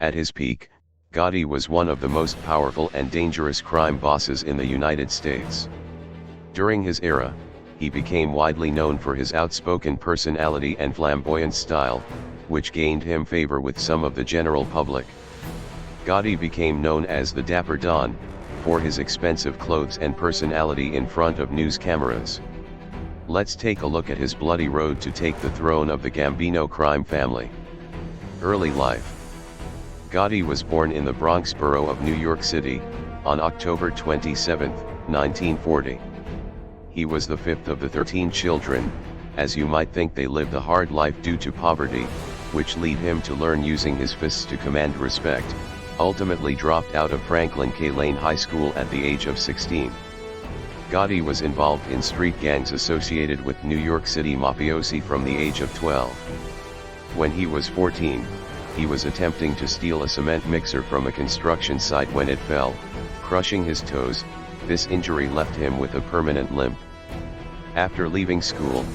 At his peak, Gotti was one of the most powerful and dangerous crime bosses in the United States. During his era, he became widely known for his outspoken personality and flamboyant style, which gained him favor with some of the general public. Gotti became known as the Dapper Don, for his expensive clothes and personality in front of news cameras. Let's take a look at his bloody road to take the throne of the Gambino crime family. Early life. Gotti was born in the Bronx borough of New York City, on October 27, 1940. He was the fifth of the 13 children. As you might think, they lived a hard life due to poverty, which led him to learn using his fists to command respect. Ultimately dropped out of Franklin K. Lane High School at the age of 16. Gotti was involved in street gangs associated with New York City mafiosi from the age of 12. When he was 14, he was attempting to steal a cement mixer from a construction site when it fell, crushing his toes. This injury left him with a permanent limp. After leaving school,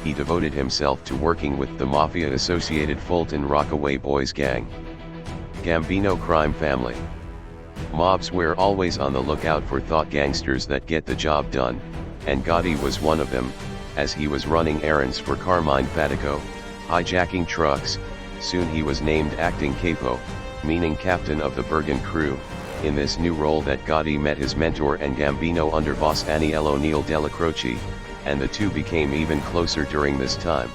he devoted himself to working with the mafia-associated Fulton Rockaway Boys gang. Gambino crime family. Mobs were always on the lookout for thought gangsters that get the job done, and Gotti was one of them, as he was running errands for Carmine Fatico, hijacking trucks. Soon he was named acting capo, meaning captain of the Bergen crew. In this new role that Gotti met his mentor and Gambino underboss Aniello Neil Della Croce, and the two became even closer during this time.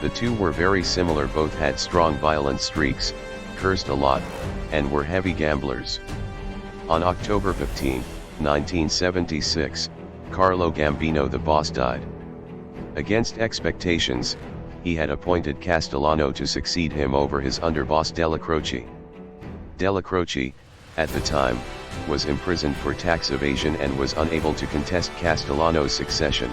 The two were very similar, both had strong violent streaks, cursed a lot, and were heavy gamblers. On October 15, 1976, Carlo Gambino the boss died. Against expectations, he had appointed Castellano to succeed him over his underboss Della Croce. Della Croce, at the time, was imprisoned for tax evasion and was unable to contest Castellano's succession.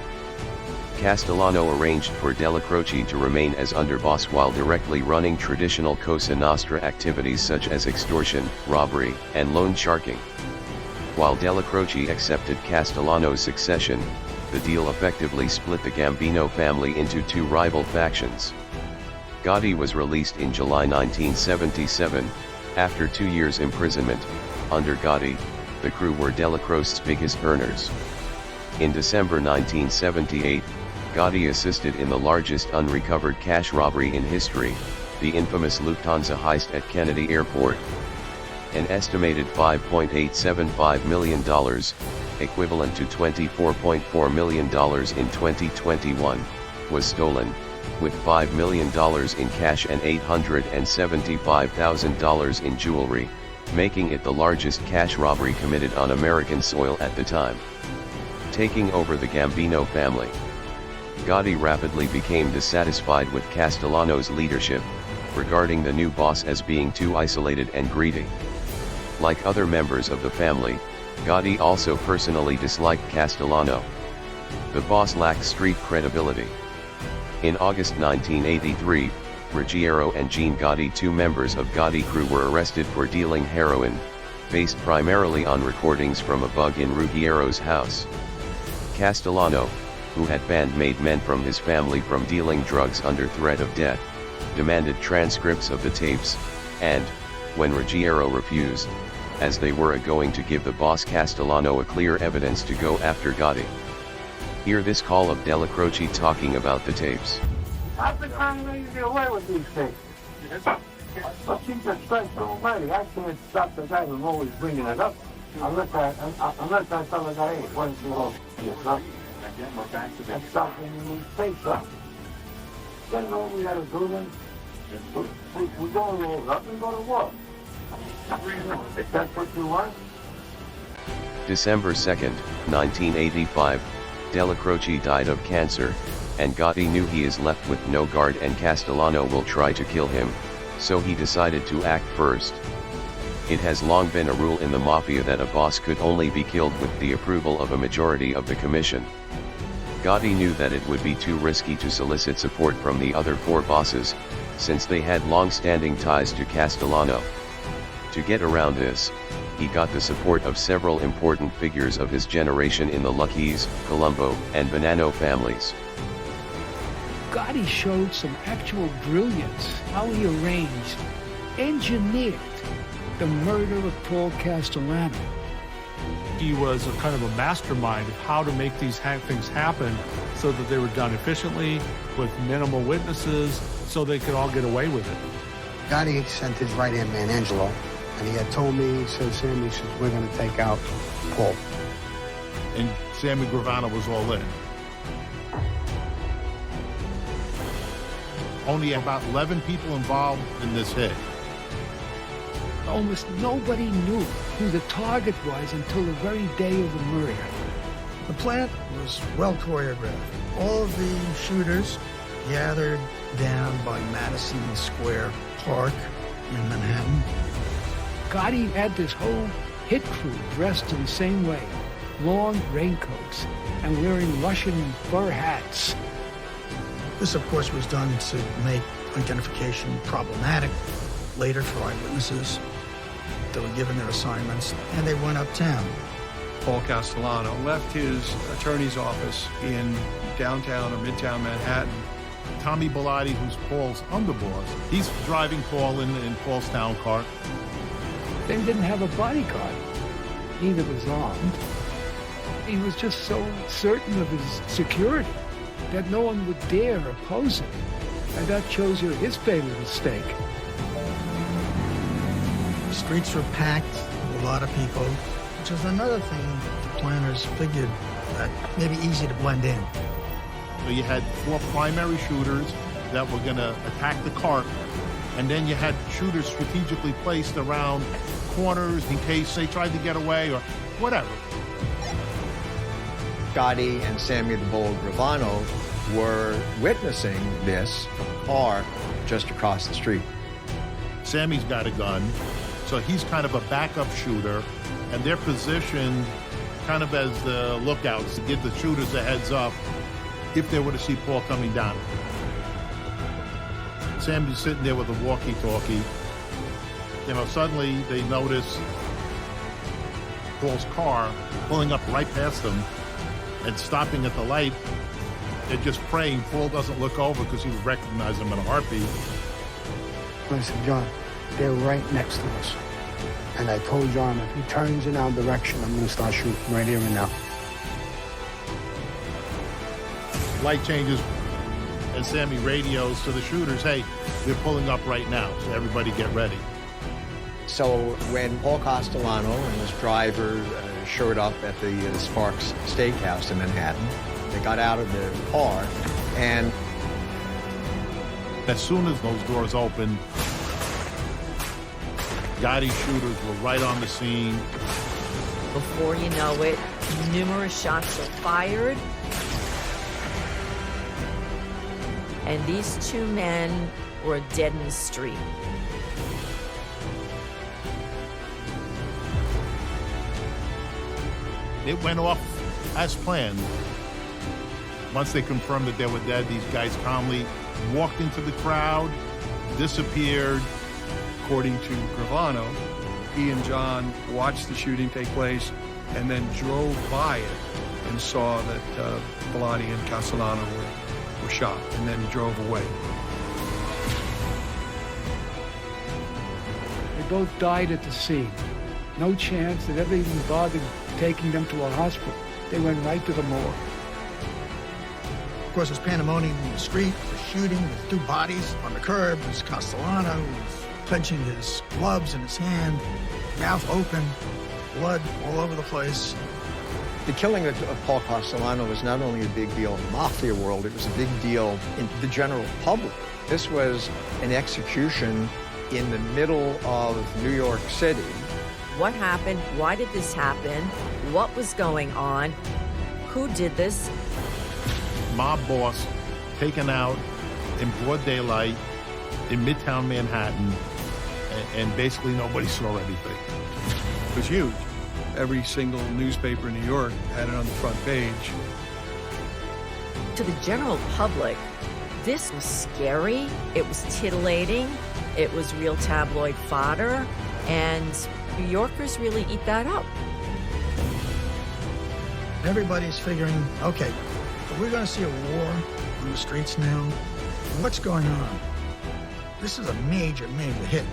Castellano arranged for Della Croce to remain as underboss while directly running traditional Cosa Nostra activities such as extortion, robbery, and loan sharking. While Della Croce accepted Castellano's succession, the deal effectively split the Gambino family into two rival factions. Gotti was released in July 1977, after 2 years imprisonment. Under Gotti, the crew were Della Croce's biggest earners. In December 1978, Gotti assisted in the largest unrecovered cash robbery in history, the infamous Lufthansa heist at Kennedy Airport. An estimated $5.875 million, equivalent to $24.4 million in 2021, was stolen, with $5 million in cash and $875,000 in jewelry, making it the largest cash robbery committed on American soil at the time. Taking over the Gambino family, Gotti rapidly became dissatisfied with Castellano's leadership, regarding the new boss as being too isolated and greedy. Like other members of the family, Gotti also personally disliked Castellano. The boss lacked street credibility. In August 1983, Ruggiero and Jhon Gotti, two members of Gotti crew, were arrested for dealing heroin, based primarily on recordings from a bug in Ruggiero's house. Castellano, who had banned men from his family from dealing drugs under threat of death, demanded transcripts of the tapes, and, when Ruggiero refused, as they were going to give the boss Castellano a clear evidence to go after Gotti. Hear this call of Della Croce talking about the tapes. I've been trying to get away with these things. But she's a straight already. I can't stop the guy from always bringing it up. Unless I tell the guy, hey, once you go, that's something you need to say something. Then all we gotta do then, we go and roll up and go to war. If that's what you want. December 2nd, 1985, Della Croce died of cancer, and Gotti knew he is left with no guard and Castellano will try to kill him, so he decided to act first. It has long been a rule in the mafia that a boss could only be killed with the approval of a majority of the commission. Gotti knew that it would be too risky to solicit support from the other four bosses, since they had long-standing ties to Castellano. To get around this, he got the support of several important figures of his generation in the Lucchese, Colombo, and Bonanno families. Gotti showed some actual brilliance, how he arranged engineered the murder of Paul Castellano. He was a kind of a mastermind of how to make these things happen so that they were done efficiently with minimal witnesses so they could all get away with it. Gotti sent his right-hand man, Angelo, and he had told me, he said, Sammy, says, we're going to take out Paul. And Sammy Gravano was all in. Only about 11 people involved in this hit. Almost nobody knew who the target was until the very day of the murder. The plan was well choreographed. All of the shooters gathered down by Madison Square Park in Manhattan. Gotti had this whole hit crew dressed in the same way, long raincoats and wearing Russian fur hats. This, of course, was done to make identification problematic later for eyewitnesses. They were given their assignments, and they went uptown. Paul Castellano left his attorney's office in downtown or midtown Manhattan. Tommy Bellotti, who's Paul's underboss, he's driving Paul in Paul's town car. They didn't have a bodyguard. Neither was armed. He was just so certain of his security that no one would dare oppose him. And that shows you his fatal mistake. The streets were packed with a lot of people, which is another thing the planners figured that may be easy to blend in. So you had 4 primary shooters that were going to attack the cart, and then you had shooters strategically placed around corners in case they tried to get away or whatever. Gotti and Sammy the Bull Gravano were witnessing this from a car just across the street. Sammy's got a gun, so he's kind of a backup shooter, and they're positioned kind of as the lookouts to give the shooters a heads up if they were to see Paul coming down. Sammy's sitting there with a walkie-talkie. You know, suddenly they notice Paul's car pulling up right past them and stopping at the light. They're just praying Paul doesn't look over because he would recognize them in a heartbeat. I said, John, they're right next to us. And I told John, if he turns in our direction, I'm going to start shooting right here and now. Light changes, and Sammy radios to the shooters, hey, they're pulling up right now, so everybody get ready. So when Paul Castellano and his driver showed up at the Sparks Steakhouse in Manhattan, they got out of the car, and as soon as those doors opened, Gotti shooters were right on the scene. Before you know it, numerous shots are fired. And these 2 men were dead in the street. It went off as planned. Once they confirmed that they were dead, these guys calmly walked into the crowd, disappeared. According to Gravano, he and John watched the shooting take place and then drove by it and saw that Bellotti and Castellano were shot and then drove away. They both died at the scene. No chance that ever even bothered taking them to a hospital. They went right to the morgue. Of course, there's pandemonium in the street, the shooting with 2 bodies on the curb. There's Castellano who's clenching his gloves in his hand, mouth open, blood all over the place. the killing of Paul Castellano was not only a big deal in the mafia world, it was a big deal in the general public. This was an execution in the middle of New York City. What happened? Why did this happen? What was going on? Who did this? Mob boss taken out in broad daylight in Midtown Manhattan, and basically nobody saw anything. It was huge. Every single newspaper in New York had it on the front page. To the general public, this was scary. It was titillating. It was real tabloid fodder. And New Yorkers really eat that up. Everybody's figuring, okay, are we going to see a war on the streets now? What's going on? This is a major, major hit.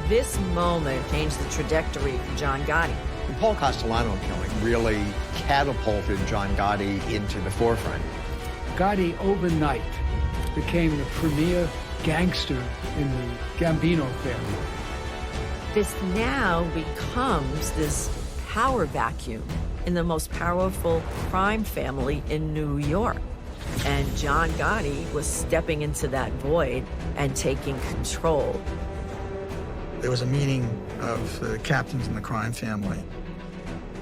This moment changed the trajectory for Jhon Gotti. The Paul Castellano killing really catapulted Jhon Gotti into the forefront. Gotti overnight became the premier gangster in the Gambino family. This now becomes this power vacuum in the most powerful crime family in New York. And Jhon Gotti was stepping into that void and taking control. There was a meeting of the captains in the crime family,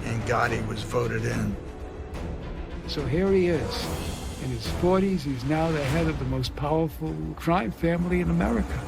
and Gotti was voted in. So here he is. In his 40s, he's now the head of the most powerful crime family in America.